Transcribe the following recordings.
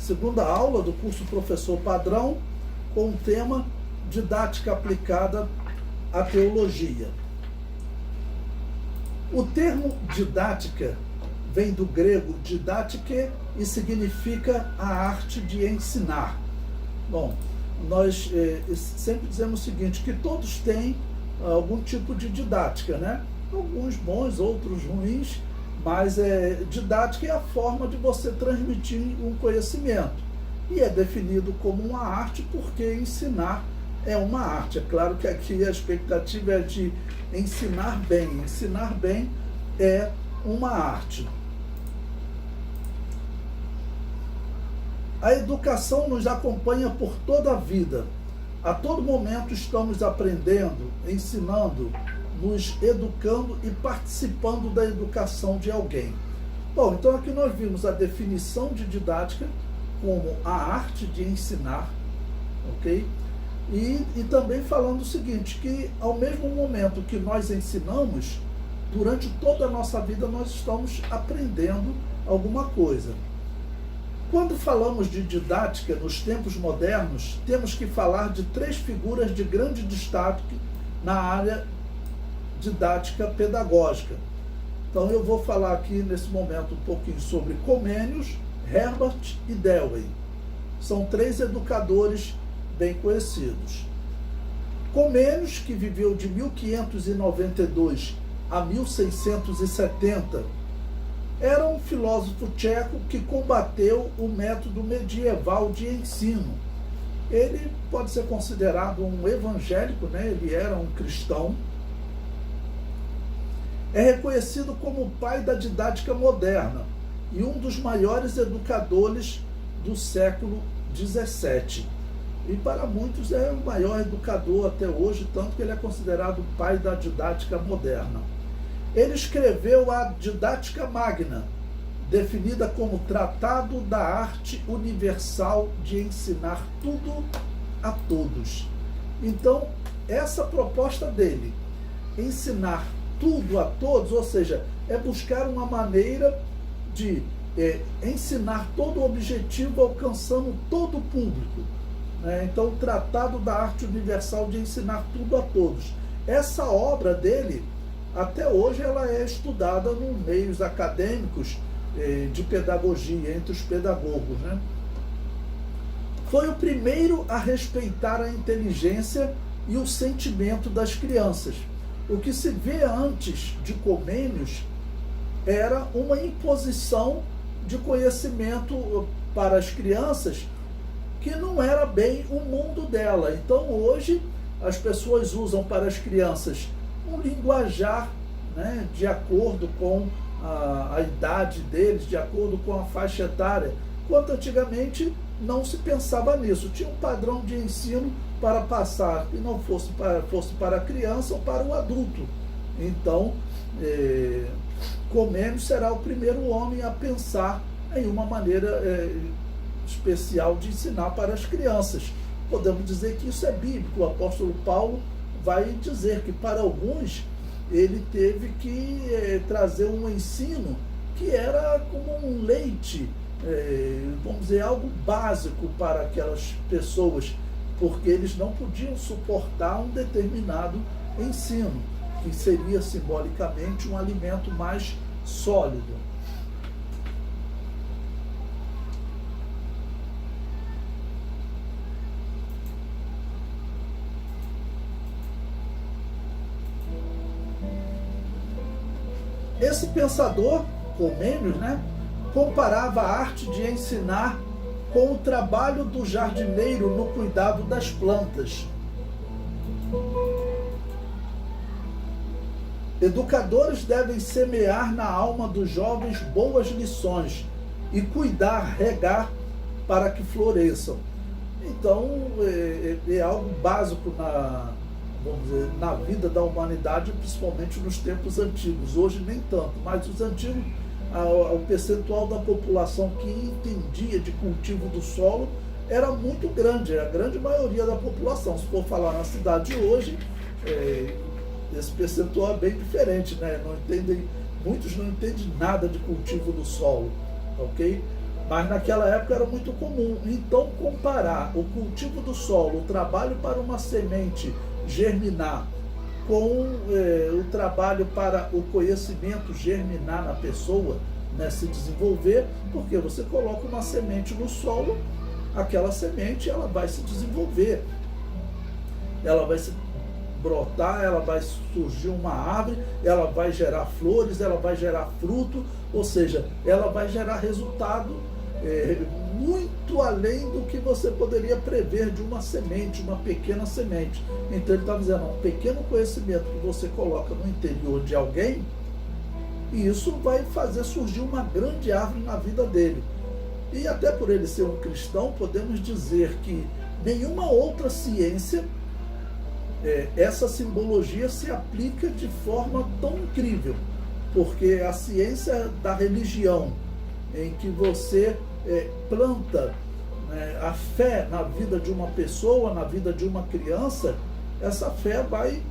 segunda aula do curso Professor Padrão, com o tema Didática Aplicada à Teologia. O termo didática vem do grego didatike e significa a arte de ensinar. Bom, nós sempre dizemos o seguinte, que todos têm algum tipo de didática, né? Alguns bons, outros ruins, mas didática é a forma de você transmitir um conhecimento. E é definido como uma arte porque ensinar é uma arte. É claro que aqui a expectativa é de ensinar bem. Ensinar bem é uma arte. A educação nos acompanha por toda a vida. A todo momento estamos aprendendo, ensinando, nos educando e participando da educação de alguém. Bom, então aqui nós vimos a definição de didática como a arte de ensinar, ok? E também falando o seguinte, que ao mesmo momento que nós ensinamos, durante toda a nossa vida nós estamos aprendendo alguma coisa. Quando falamos de didática nos tempos modernos, temos que falar de três figuras de grande destaque na área didática pedagógica. Então eu vou falar aqui nesse momento um pouquinho sobre Comenius, Herbart e Dewey. São três educadores bem conhecidos. Comenius, que viveu de 1592 a 1670, era um filósofo tcheco que combateu o método medieval de ensino. Ele pode ser considerado um evangélico, né? Ele era um cristão. É reconhecido como o pai da didática moderna e um dos maiores educadores do século XVII. E para muitos é o maior educador até hoje, tanto que ele é considerado o pai da didática moderna. Ele escreveu a Didática Magna, definida como Tratado da Arte Universal de Ensinar Tudo a Todos. Então, essa proposta dele, ensinar tudo a todos, ou seja, é buscar uma maneira de ensinar todo o objetivo, alcançando todo o público. Né? Então, o Tratado da Arte Universal de Ensinar Tudo a Todos. Essa obra dele, até hoje, ela é estudada nos meios acadêmicos de pedagogia, entre os pedagogos. Né? Foi o primeiro a respeitar a inteligência e o sentimento das crianças. O que se vê antes de Comenius era uma imposição de conhecimento para as crianças que não era bem o mundo dela. Então, hoje, as pessoas usam para as crianças um linguajar, né, de acordo com a idade deles, de acordo com a faixa etária, quanto antigamente não se pensava nisso. Tinha um padrão de ensino para passar, que não fosse para a criança ou para o adulto. Então, Comenius será o primeiro homem a pensar em uma maneira especial de ensinar para as crianças. Podemos dizer que isso é bíblico. O apóstolo Paulo vai dizer que para alguns ele teve que trazer um ensino que era como um leite, vamos dizer, algo básico para aquelas pessoas, porque eles não podiam suportar um determinado ensino, que seria simbolicamente um alimento mais sólido. Esse pensador, Comenius, né, comparava a arte de ensinar com o trabalho do jardineiro no cuidado das plantas. Educadores devem semear na alma dos jovens boas lições e cuidar, regar para que floresçam. Então, é algo básico vamos dizer, na vida da humanidade, principalmente nos tempos antigos. Hoje nem tanto, mas os antigos, o percentual da população que entendia de cultivo do solo era muito grande, a grande maioria da população. Se for falar na cidade hoje, esse percentual é bem diferente, né? Muitos não entendem nada de cultivo do solo, ok? Mas naquela época era muito comum. Então, comparar o cultivo do solo, o trabalho para uma semente germinar, com o trabalho para o conhecimento germinar na pessoa, né, se desenvolver, porque você coloca uma semente no solo, aquela semente ela vai se desenvolver, ela vai se brotar, ela vai surgir uma árvore, ela vai gerar flores, ela vai gerar fruto, ou seja, ela vai gerar resultado muito além do que você poderia prever de uma semente, uma pequena semente. Então ele está dizendo, um pequeno conhecimento que você coloca no interior de alguém, e isso vai fazer surgir uma grande árvore na vida dele. E até por ele ser um cristão, podemos dizer que nenhuma outra ciência, essa simbologia se aplica de forma tão incrível, porque a ciência da religião, em que você planta a fé na vida de uma pessoa, na vida de uma criança, essa fé vai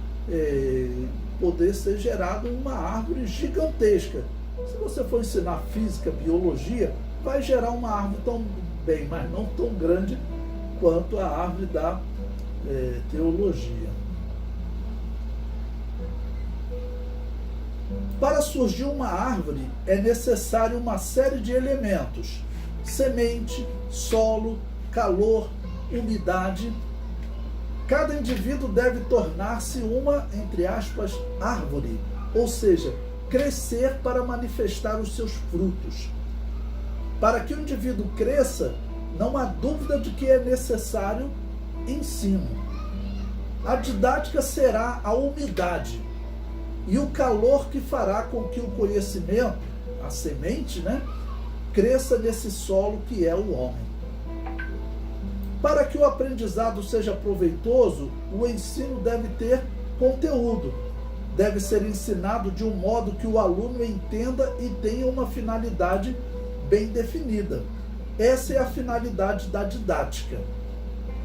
poder ser gerada uma árvore gigantesca. Se você for ensinar física, biologia, vai gerar uma árvore também, mas não tão grande quanto a árvore da teologia. Para surgir uma árvore é necessário uma série de elementos: semente, solo, calor, umidade. Cada indivíduo deve tornar-se uma, entre aspas, árvore, ou seja, crescer para manifestar os seus frutos. Para que o indivíduo cresça, não há dúvida de que é necessário ensino. A didática será a umidade e o calor que fará com que o conhecimento, a semente, cresça nesse solo que é o homem. Para que o aprendizado seja proveitoso, o ensino deve ter conteúdo. Deve ser ensinado de um modo que o aluno entenda e tenha uma finalidade bem definida. Essa é a finalidade da didática.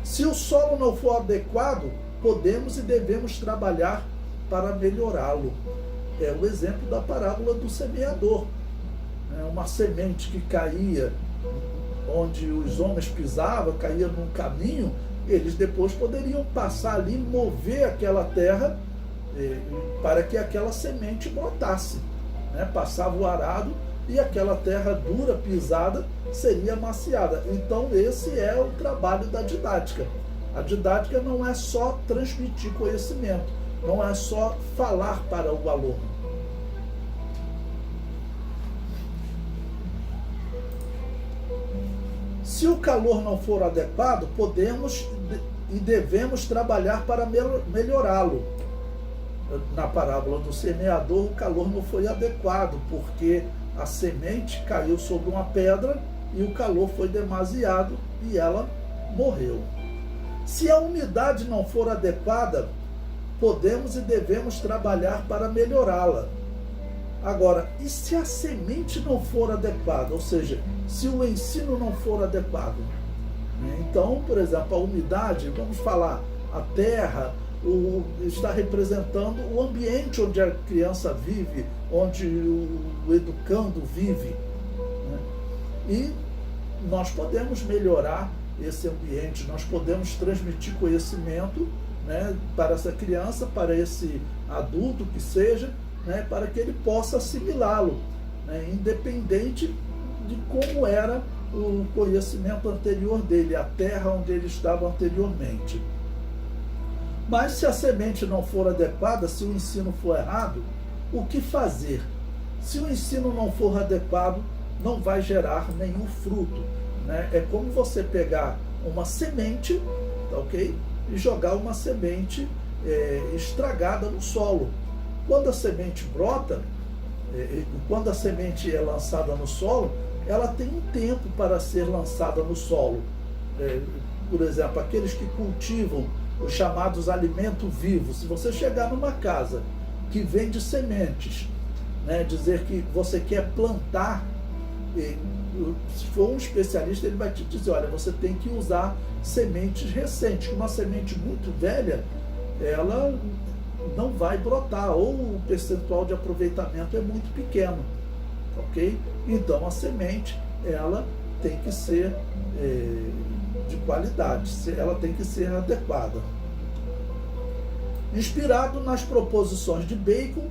Se o solo não for adequado, podemos e devemos trabalhar para melhorá-lo. É o exemplo da parábola do semeador. Uma semente que caía onde os homens pisavam, caía num caminho, eles depois poderiam passar ali, mover aquela terra para que aquela semente brotasse. Passava o arado e aquela terra dura, pisada, seria amaciada. Então esse é o trabalho da didática. A didática não é só transmitir conhecimento, não é só falar para o aluno. Se o calor não for adequado, podemos e devemos trabalhar para melhorá-lo. Na parábola do semeador, o calor não foi adequado, porque a semente caiu sobre uma pedra e o calor foi demasiado e ela morreu. Se a umidade não for adequada, podemos e devemos trabalhar para melhorá-la. Agora, e se a semente não for adequada, ou seja, se o ensino não for adequado? Então, por exemplo, a umidade, vamos falar, a terra está representando o ambiente onde a criança vive, onde o educando vive. E nós podemos melhorar esse ambiente, nós podemos transmitir conhecimento para essa criança, para esse adulto que seja, para que ele possa assimilá-lo, independente de como era o conhecimento anterior dele, a terra onde ele estava anteriormente. Mas se a semente não for adequada, se o ensino for errado, o que fazer? Se o ensino não for adequado, não vai gerar nenhum fruto. É como você pegar uma semente, tá ok? E jogar uma semente estragada no solo. Quando a semente brota, quando a semente é lançada no solo, ela tem um tempo para ser lançada no solo. Por exemplo, aqueles que cultivam os chamados alimentos vivos. Se você chegar numa casa que vende sementes, dizer que você quer plantar, se for um especialista, ele vai te dizer, olha, você tem que usar sementes recentes. Uma semente muito velha, ela não vai brotar, ou o percentual de aproveitamento é muito pequeno, ok? Então a semente, ela tem que ser de qualidade, ela tem que ser adequada. Inspirado nas proposições de Bacon,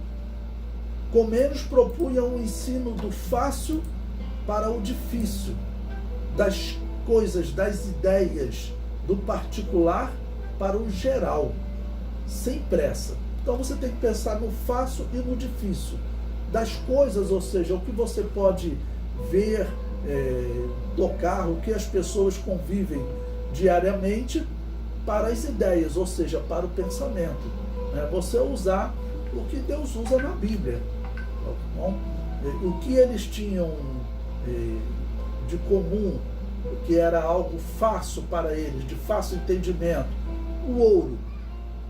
Comênios propunha um ensino do fácil para o difícil, das coisas, das ideias, do particular para o geral, sem pressa. Então você tem que pensar no fácil e no difícil, das coisas, ou seja, o que você pode ver, tocar, o que as pessoas convivem diariamente, para as ideias, ou seja, para o pensamento. Você usar o que Deus usa na Bíblia. Tá bom? O que eles tinham de comum, que era algo fácil para eles, de fácil entendimento, o ouro.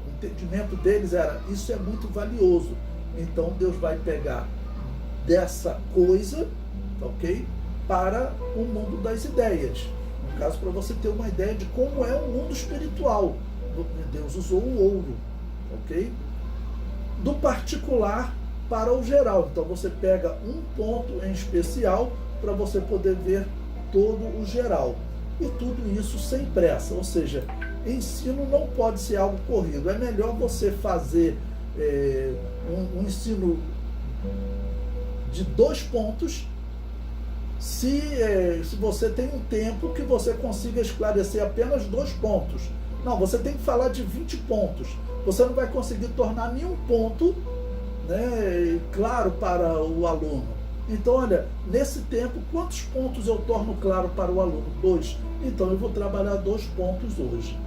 O entendimento deles era, isso é muito valioso. Então Deus vai pegar dessa coisa, ok? Para o mundo das ideias. No caso, para você ter uma ideia de como é o mundo espiritual. Deus usou o ouro, ok? Do particular para o geral. Então você pega um ponto em especial para você poder ver todo o geral. E tudo isso sem pressa, ou seja, ensino não pode ser algo corrido. É melhor você fazer um ensino de 2 pontos, se você tem um tempo que você consiga esclarecer apenas 2 pontos. Não, você tem que falar de 20 pontos. Você não vai conseguir tornar nenhum ponto, né, claro para o aluno. Então, olha, nesse tempo, quantos pontos eu torno claro para o aluno? 2. Então, eu vou trabalhar 2 pontos hoje.